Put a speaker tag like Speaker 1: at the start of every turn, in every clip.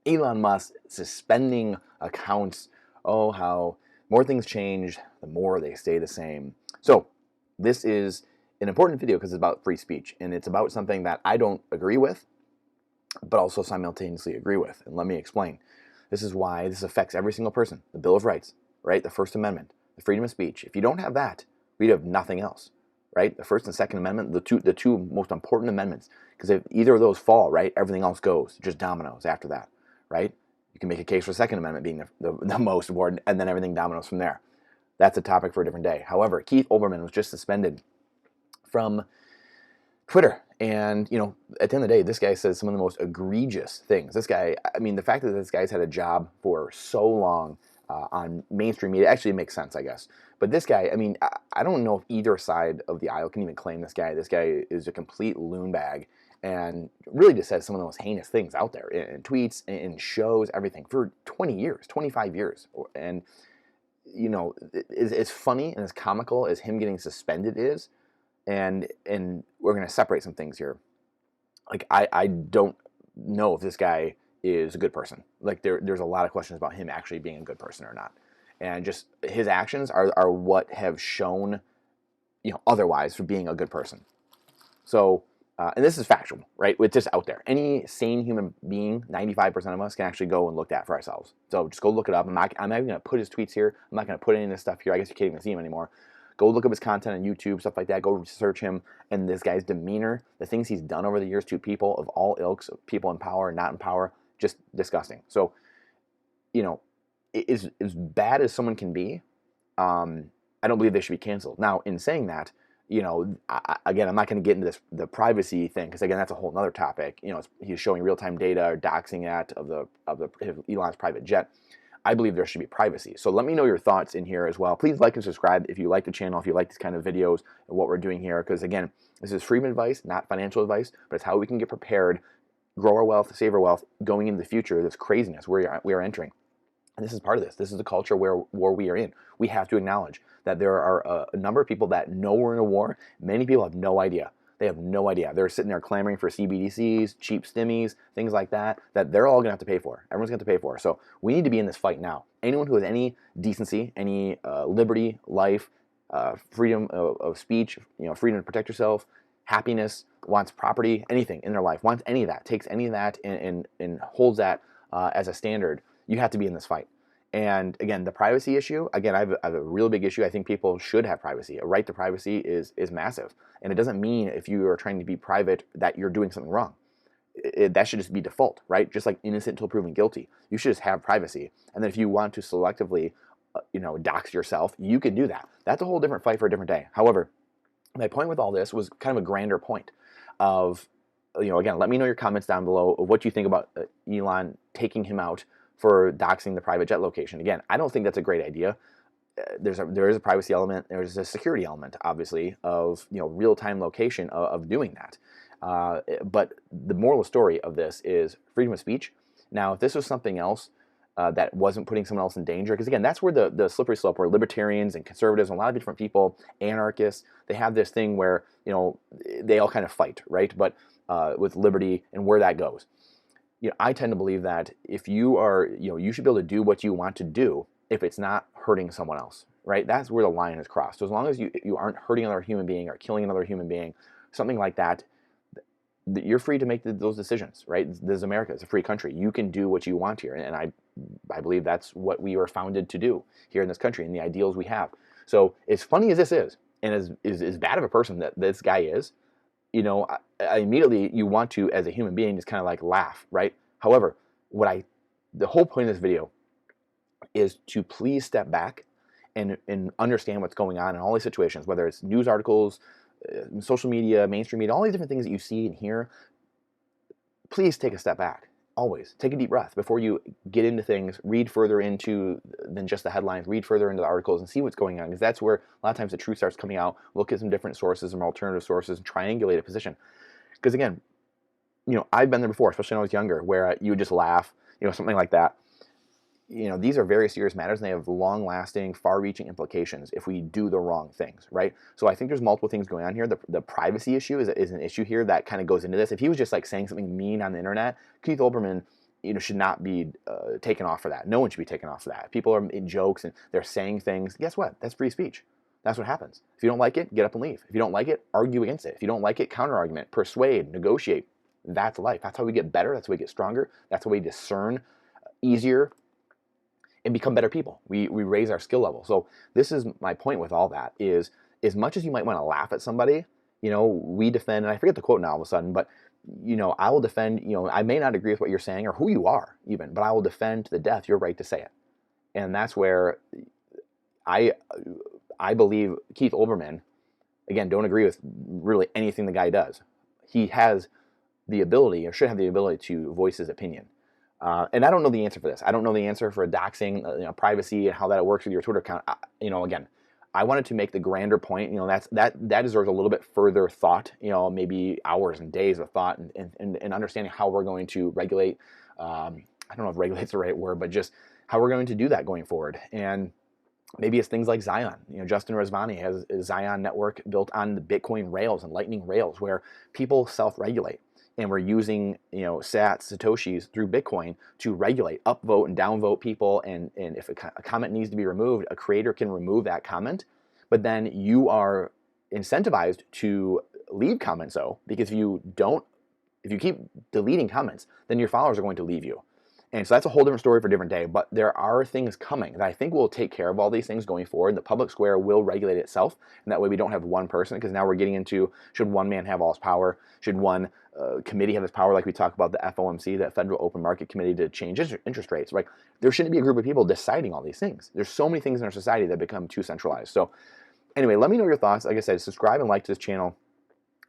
Speaker 1: Elon Musk suspending accounts. Oh, how more things change, the more they stay the same. So, this is an important video because it's about free speech, and it's about something that I don't agree with, but also simultaneously agree with. And let me explain. This is why this affects every single person. The Bill of Rights, right? The First Amendment, the freedom of speech. If you don't have that, we'd have nothing else, right? The First and Second Amendment, the two most important amendments. Because if either of those fall, right, everything else goes, just dominoes after that, right? You can make a case for the Second Amendment being the most important, and then everything dominoes from there. That's a topic for a different day. However, Keith Olbermann was just suspended from Twitter. And, at the end of the day, this guy says some of the most egregious things. This guy, I mean, the fact that this guy's had a job for so long on mainstream media actually makes sense, I guess. But this guy, I mean, I don't know if either side of the aisle can even claim this guy. This guy is a complete loon bag and really just says some of the most heinous things out there in tweets, in shows, everything for 20 years, 25 years. And, as funny and as comical as him getting suspended is, and we're going to separate some things here. Like, I don't know if this guy is a good person. Like, there's a lot of questions about him actually being a good person or not, and just his actions are what have shown otherwise for being a good person. So and this is factual, right? It's just out there. Any sane human being, 95% of us, can actually go and look at for ourselves. So just go look it up. I'm not even going to put his tweets here. I'm not going to put any of this stuff here. I guess you can't even see him anymore. Go look up his content on YouTube, stuff like that. Go research him and this guy's demeanor, the things he's done over the years to people of all ilks, people in power and not in power, just disgusting. So, as bad as someone can be, I don't believe they should be canceled. Now, in saying that, again, I'm not going to get into the privacy thing because again, that's a whole other topic. He's showing real-time data or doxing that of Elon's private jet. I believe there should be privacy. So let me know your thoughts in here as well. Please like and subscribe if you like the channel, if you like these kind of videos and what we're doing here. Because again, this is freedom advice, not financial advice, but it's how we can get prepared, grow our wealth, save our wealth, going into the future, this craziness we are entering. And this is part of this. This is the culture where we are in. We have to acknowledge that there are a number of people that know we're in a war. Many people have no idea. They have no idea. They're sitting there clamoring for CBDCs, cheap stimmies, things like that they're all going to have to pay for. Everyone's going to have to pay for. So we need to be in this fight now. Anyone who has any decency, any liberty, life, freedom of speech, freedom to protect yourself, happiness, wants property, anything in their life, wants any of that, takes any of that and holds that as a standard, you have to be in this fight. And again, the privacy issue, again, I have a real big issue. I think people should have privacy. A right to privacy is massive. And it doesn't mean if you are trying to be private that you're doing something wrong. That should just be default, right? Just like innocent until proven guilty. You should just have privacy. And then if you want to selectively, dox yourself, you can do that. That's a whole different fight for a different day. However, my point with all this was kind of a grander point of, again, let me know your comments down below of what you think about Elon taking him out for doxing the private jet location. Again, I don't think that's a great idea. There is a privacy element. There's a security element, obviously, of real-time location of doing that. But the moral of the story of this is freedom of speech. Now, if this was something else that wasn't putting someone else in danger, because again, that's where the slippery slope, where libertarians and conservatives and a lot of different people, anarchists, they have this thing where they all kind of fight, right? But with liberty and where that goes. I tend to believe that if you are, you should be able to do what you want to do if it's not hurting someone else, right? That's where the line is crossed. So as long as you aren't hurting another human being or killing another human being, something like that, you're free to make those decisions, right? This is America. It's a free country. You can do what you want here. And I believe that's what we were founded to do here in this country and the ideals we have. So as funny as this is, and as bad of a person that this guy is, I immediately, you want to, as a human being, just kind of like laugh, right? However, the whole point of this video is to please step back and understand what's going on in all these situations, whether it's news articles, social media, mainstream media, all these different things that you see and hear. Please take a step back. Always take a deep breath before you get into things. Read further into than just the headlines. Read further into the articles and see what's going on, because that's where a lot of times the truth starts coming out. Look at some different sources, some alternative sources, and triangulate a position. Because again, I've been there before, especially when I was younger, where you would just laugh, something like that. These are very serious matters, and they have long-lasting, far-reaching implications if we do the wrong things, right? So I think there's multiple things going on here. The privacy issue is an issue here that kind of goes into this. If he was just like saying something mean on the internet, Keith Olbermann should not be taken off for that. No one should be taken off for that. People are in jokes and they're saying things. Guess what? That's free speech. That's what happens. If you don't like it, get up and leave. If you don't like it, argue against it. If you don't like it, counter argument, persuade, negotiate. That's life. That's how we get better. That's how we get stronger. That's how we discern easier and become better people. We raise our skill level. So this is my point with all that is, as much as you might want to laugh at somebody, we defend, and I forget the quote now all of a sudden, but I will defend, I may not agree with what you're saying or who you are even, but I will defend to the death your right to say it. And that's where I believe Keith Olbermann, again, don't agree with really anything the guy does. He has the ability, or should have the ability, to voice his opinion. And I don't know the answer for this. I don't know the answer for doxing, privacy, and how that works with your Twitter account. Again, I wanted to make the grander point. That deserves a little bit further thought. Maybe hours and days of thought and understanding how we're going to regulate. I don't know if regulate's the right word, but just how we're going to do that going forward. And maybe it's things like Zion. Justin Rizvani has a Zion network built on the Bitcoin rails and Lightning rails, where people self-regulate. And we're using, sats, Satoshis through Bitcoin to regulate, upvote and downvote people. And if a comment needs to be removed, a creator can remove that comment. But then you are incentivized to leave comments, because if you keep deleting comments, then your followers are going to leave you. And so that's a whole different story for a different day. But there are things coming that I think will take care of all these things going forward. The public square will regulate itself. And that way we don't have one person, because now we're getting into, should one man have all his power? Should one committee have this power, like we talk about the FOMC, that Federal Open Market Committee, to change interest rates? Like, there shouldn't be a group of people deciding all these things. There's so many things in our society that become too centralized. So anyway, let me know your thoughts. Like I said, subscribe and like to this channel.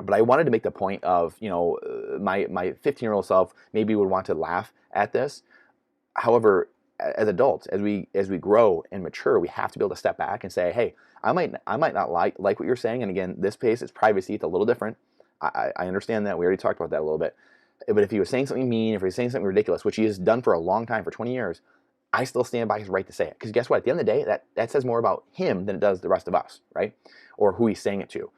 Speaker 1: But I wanted to make the point of, my 15-year-old self maybe would want to laugh at this. However, as adults, as we grow and mature, we have to be able to step back and say, hey, I might not like what you're saying. And again, this pace is privacy. It's a little different. I understand that. We already talked about that a little bit. But if he was saying something mean, if he was saying something ridiculous, which he has done for a long time, for 20 years, I still stand by his right to say it. Because guess what? At the end of the day, that says more about him than it does the rest of us, right? Or who he's saying it to.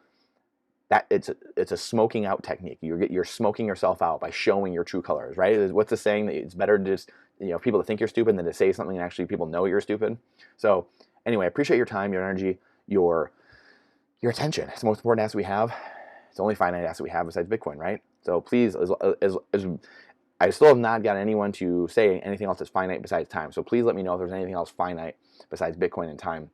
Speaker 1: That it's a smoking out technique. You're smoking yourself out by showing your true colors, right? What's the saying? That it's better to just, people to think you're stupid than to say something and actually people know you're stupid. So anyway, I appreciate your time, your energy, your attention. It's the most important asset we have. It's the only finite asset we have besides Bitcoin, right? So please, as I still have not gotten anyone to say anything else that's finite besides time. So please let me know if there's anything else finite besides Bitcoin and time.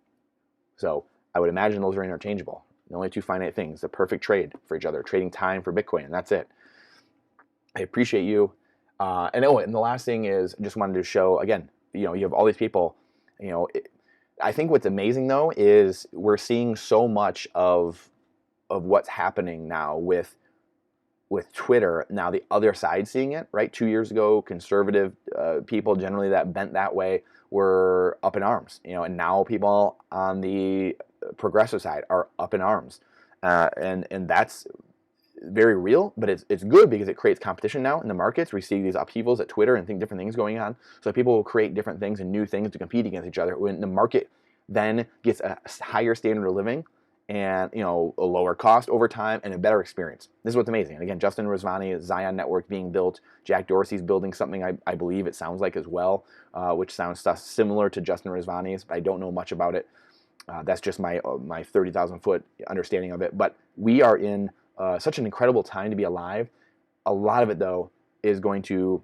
Speaker 1: So I would imagine those are interchangeable. The only two finite things, the perfect trade for each other, trading time for Bitcoin, and that's it. I appreciate you. And the last thing is, just wanted to show, again, you have all these people, I think what's amazing though is we're seeing so much of what's happening now with Twitter. Now the other side seeing it, right? 2 years ago, conservative people generally that bent that way were up in arms, and now people on the progressive side are up in arms, and that's very real. But it's good because it creates competition now in the markets. We see these upheavals at Twitter and different things going on. So people will create different things and new things to compete against each other. When the market then gets a higher standard of living, and a lower cost over time and a better experience. This is what's amazing. And again, Justin Rizvani, Zion Network being built. Jack Dorsey's building something I believe it sounds like as well, which sounds similar to Justin Rizvani's, but I don't know much about it. That's just my 30,000 foot understanding of it. But we are in such an incredible time to be alive. A lot of it though is going to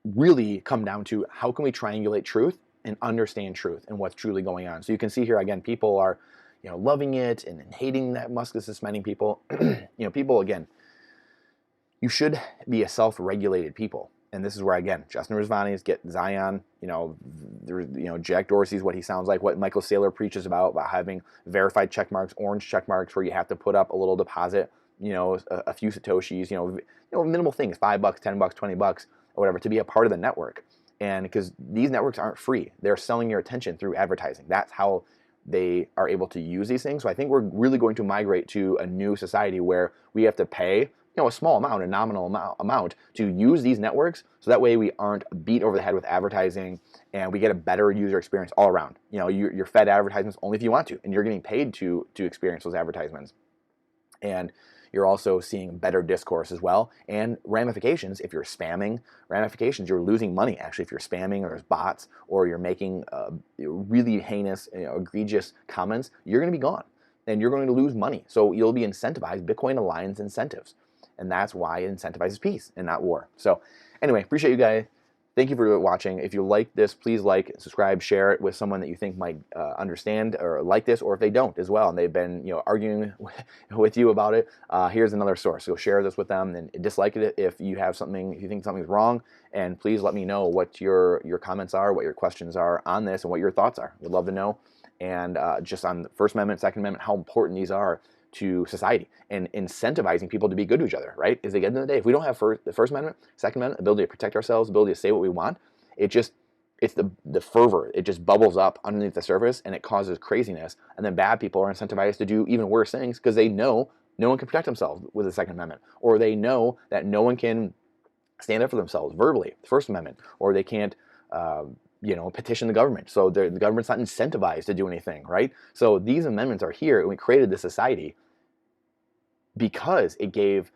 Speaker 1: really come down to how can we triangulate truth and understand truth and what's truly going on. So you can see here again, people are loving it and hating that Musk is suspending people. People, again, you should be a self-regulated people. And this is where, again, Justin Rizvani's get Zion, Jack Dorsey's what he sounds like, what Michael Saylor preaches about having verified check marks, orange check marks, where you have to put up a little deposit, a few Satoshis, minimal things, $5, $10, $20, or whatever, to be a part of the network. And because these networks aren't free, they're selling your attention through advertising. That's how they are able to use these things. So I think we're really going to migrate to a new society where we have to pay, a small amount, a nominal amount to use these networks. So that way we aren't beat over the head with advertising and we get a better user experience all around. You're fed advertisements only if you want to, and you're getting paid to experience those advertisements. And, you're also seeing better discourse as well, and ramifications. If you're spamming, ramifications, you're losing money actually if you're spamming or there's bots or you're making really heinous, egregious comments. You're going to be gone and you're going to lose money. So you'll be incentivized. Bitcoin aligns incentives, and that's why it incentivizes peace and not war. So anyway, appreciate you guys. Thank you for watching. If you like this, please like, subscribe, share it with someone that you think might understand or like this, or if they don't as well, and they've been arguing with you about it. Here's another source. So share this with them, and dislike it if you have something, if you think something's wrong, and please let me know what your comments are, what your questions are on this, and what your thoughts are. We'd love to know. And just on the First Amendment, Second Amendment, how important these are to society and incentivizing people to be good to each other, right? Is at the end of the day, if we don't have the First Amendment, Second Amendment, ability to protect ourselves, ability to say what we want, it's the fervor. It just bubbles up underneath the surface and it causes craziness. And then bad people are incentivized to do even worse things because they know no one can protect themselves with the Second Amendment, or they know that no one can stand up for themselves verbally, the First Amendment, or they can't petition the government. So the government's not incentivized to do anything, right? So these amendments are here, and we created this society because it gave,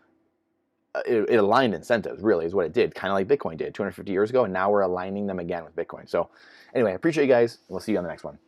Speaker 1: it aligned incentives, really, is what it did, kind of like Bitcoin did 250 years ago, and now we're aligning them again with Bitcoin. So anyway, I appreciate you guys, and we'll see you on the next one.